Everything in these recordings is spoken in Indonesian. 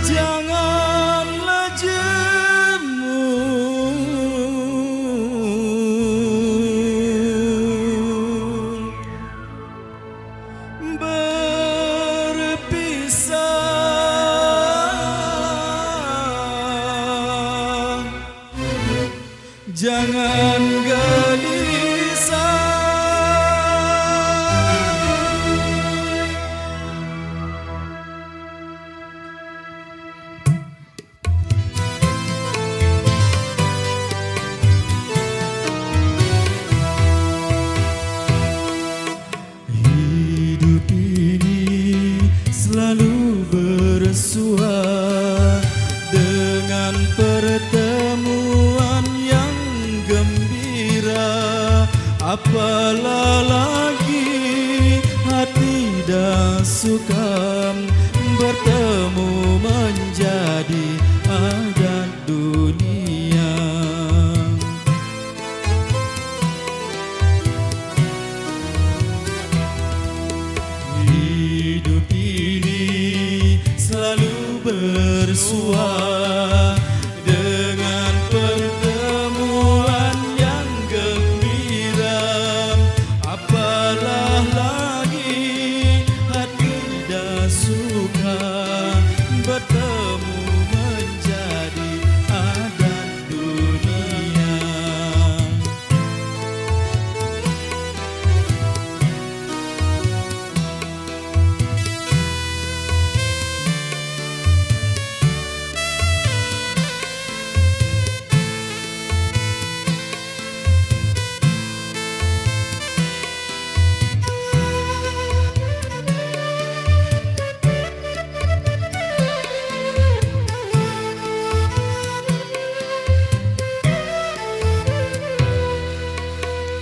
Janganlah jemu berpisah, jangan gelisah. Hidup ini selalu bersua dengan pertemuan yang gembira. Apalah lagi hati dan suka bertemu menjadi adat dunia. Hidup ini selalu bersua dengan pertemuan yang gembira. Apalah lagi hati dan suka bertemu menjadi adat dunia.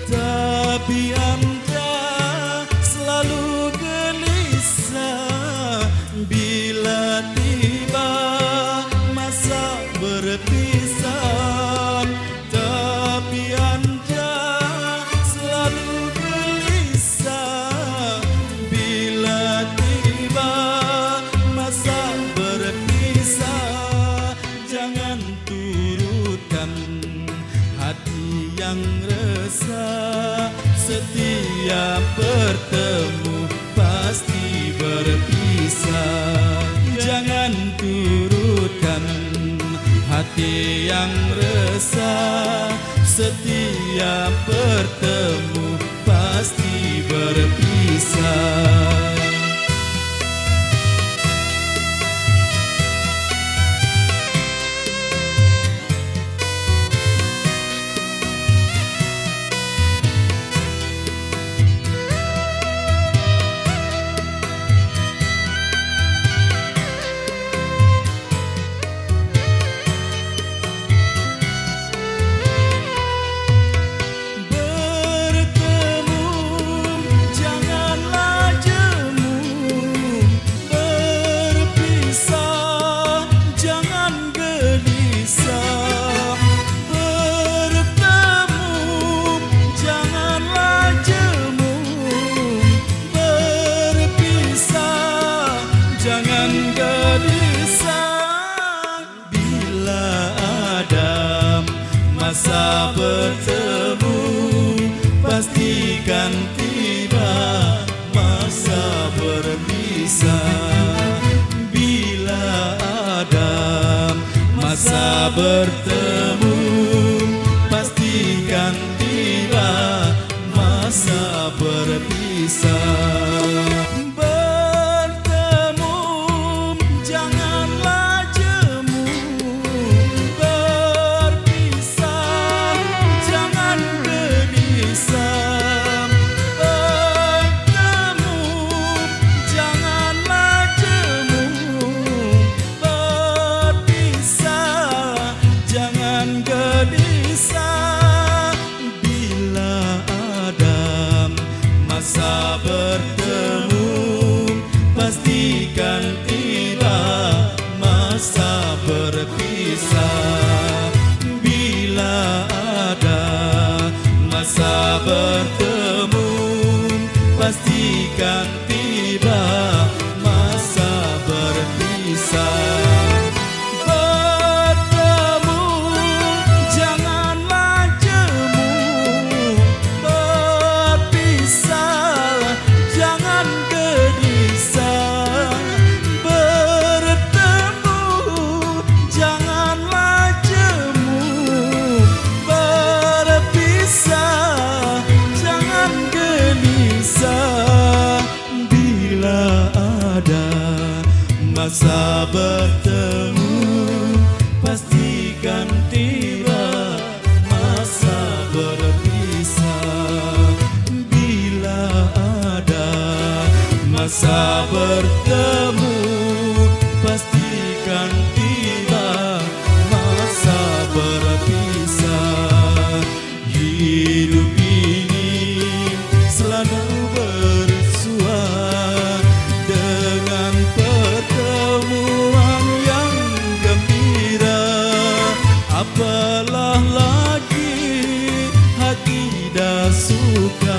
Tapi Anda selalu gelisah bila tiba masa berpisah. Tapi Anda selalu gelisah bila tiba masa berpisah. Jangan turutkan hati yang resah, setiap bertemu pasti berpisah. Jangan turutkan hati yang resah, setiap bertemu pasti berpisah. Masa bertemu pastikan tiba masa berpisah. Bila ada masa bertemu pastikan tiba masa berpisah. Masa bertemu pastikan tiba masa berpisah. Bila ada masa bertemu pastikan tiba masa berpisah. bertemu pastikan tiba masa berpisah. Bila ada masa bertemu pastikan tiba masa berpisah. Hidup ini selalu bersua dengan pertemuan yang gembira. Apalah lagi hati dah suka